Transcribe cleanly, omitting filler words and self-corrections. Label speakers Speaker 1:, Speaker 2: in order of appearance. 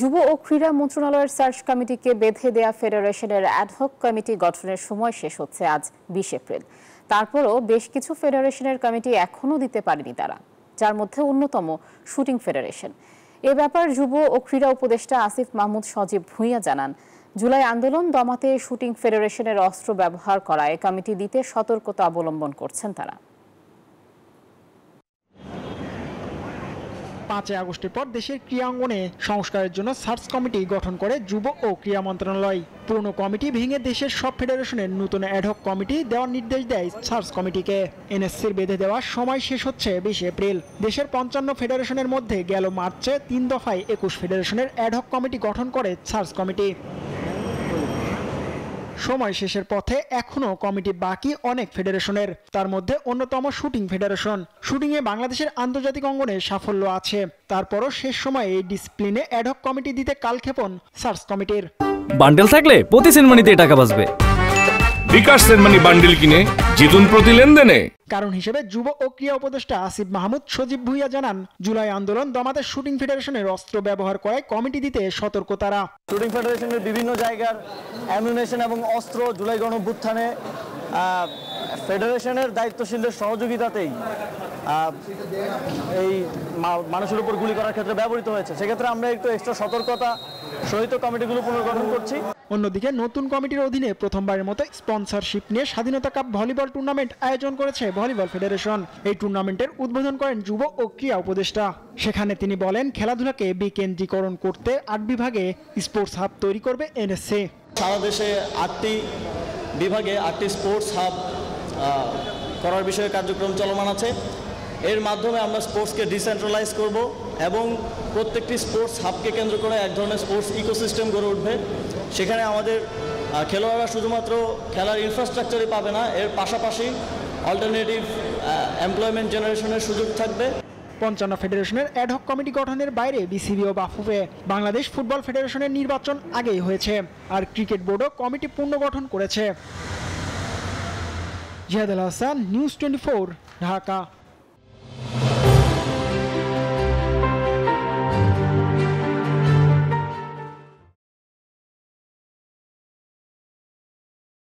Speaker 1: যুব ও ক্রীড়া মন্ত্রণালয়ের সার্চ কমিটিকে বেঁধে দেয়া ফেডারেশনের অ্যাডহক কমিটি গঠনের সময় শেষ হচ্ছে আজ 20 এপ্রিল। তারপরও বেশ কিছু ফেডারেশনের কমিটি এখনও দিতে পারেনি তারা, যার মধ্যে অন্যতম শুটিং ফেডারেশন। এ ব্যাপার যুব ও ক্রীড়া উপদেষ্টা আসিফ মাহমুদ সজীব ভুঁইয়া জানান, জুলাই আন্দোলন দমাতে শুটিং ফেডারেশনের অস্ত্র ব্যবহার করায় কমিটি দিতে সতর্কতা অবলম্বন করছেন তারা।
Speaker 2: 5 আগস্টের পর দেশের ক্রীড়াঙ্গনে সংস্কারের জন্য সার্চ কমিটি গঠন করে যুব ও ক্রীড়া মন্ত্রণালয়। পুরনো কমিটি ভেঙে দেশের সব ফেডারেশনের নতুন অ্যাডহক কমিটি দেওয়ার নির্দেশ দেয় সার্চ কমিটিকে। এনএসসির বেঁধে দেওয়ার সময় শেষ হচ্ছে 20 এপ্রিল। দেশের 55 ফেডারেশনের মধ্যে গেল মার্চে 3 দফায় 21 ফেডারেশনের অ্যাডহক কমিটি গঠন করে সার্চ কমিটি। সময় শেষের পথে এখনো কমিটি বাকি অনেক ফেডারেশনের, তার মধ্যে অন্যতম শুটিং ফেডারেশন। শুটিংয়ে বাংলাদেশের আন্তর্জাতিক অঙ্গনে সাফল্য আছে, তারপরও শেষ সময়ে এই ডিসিপ্লিনে অ্যাডহক কমিটি দিতে কালক্ষেপণ সার্চ কমিটির।
Speaker 3: বান্ডেল থাকলে প্রতি সেনমানিতে টাকা বাঁচবে।
Speaker 4: বিকাশ সেনমানি বান্ডেল কিনে জিতুন প্রতি লেনদেনে।
Speaker 2: কারণ হিসেবে যুব ও ক্রীড়া উপদেষ্টা আসিফ মাহমুদ সজীব ভুঁইয়া জানান, জুলাই আন্দোলন দমাতে শুটিং ফেডারেশনের অস্ত্র ব্যবহার করায় কমিটি দিতে সতর্ক তারা।
Speaker 5: শুটিং ফেডারেশনের বিভিন্ন জায়গার অ্যামুনেশন এবং অস্ত্র জুলাই গণঅভ্যুত্থানে ফেডারেশনের দায়িত্বশীলদের সহযোগিতাতেই এই মানুষের উপর গুলি করার ক্ষেত্রে ব্যবহৃত হয়েছে। সেক্ষেত্রে আমরা একটু এক্সট্রা সতর্কতা সহিত কমিটিগুলো পুনর্গঠন করছি।
Speaker 2: অন্যদিকে নতুন কমিটির অধীনে প্রথমবারের মতো স্পন্সরশিপ নিয়ে স্বাধীনতা কাপ ভলিবল টুর্নামেন্ট আয়োজন করেছে ভলিবল ফেডারেশন। এই টুর্নামেন্টের উদ্বোধন করেন যুব ও ক্রীড়া উপদেষ্টা। সেখানে তিনি বলেন, খেলাধুলাকে বিকেন্দ্রীকরণ করতে 8 বিভাগে স্পোর্টস হাব তৈরি করবে এনএসসি।
Speaker 5: সারা দেশে 8টি বিভাগে 8টি স্পোর্টস হাব করার বিষয়ে কার্যক্রম চলমান আছে। এর মাধ্যমে আমরা স্পোর্টসকে ডিসেন্ট্রালাইজ করব এবং প্রত্যেকটি স্পোর্টস হাবকে কেন্দ্র করে এক ধরনের স্পোর্টস ইকোসিস্টেম গড়ে উঠবে। সেখানে আমাদের খেলোয়াড়রা শুধুমাত্র খেলার ইনফ্রাস্ট্রাকচারই পাবে না, এর পাশাপাশি অল্টারনেটিভ এমপ্লয়মেন্ট জেনারেশনের সুযোগ থাকবে।
Speaker 2: 55 ফেডারেশনের অ্যাডহক কমিটি গঠনের বাইরে বিসিবি ও বাফুফে বাংলাদেশ ফুটবল ফেডারেশনের নির্বাচন আগেই হয়েছে, আর ক্রিকেট বোর্ডও কমিটি পুনর্গঠন করেছে। জিহাদ আল হাসান, নিউজ 24, ঢাকা।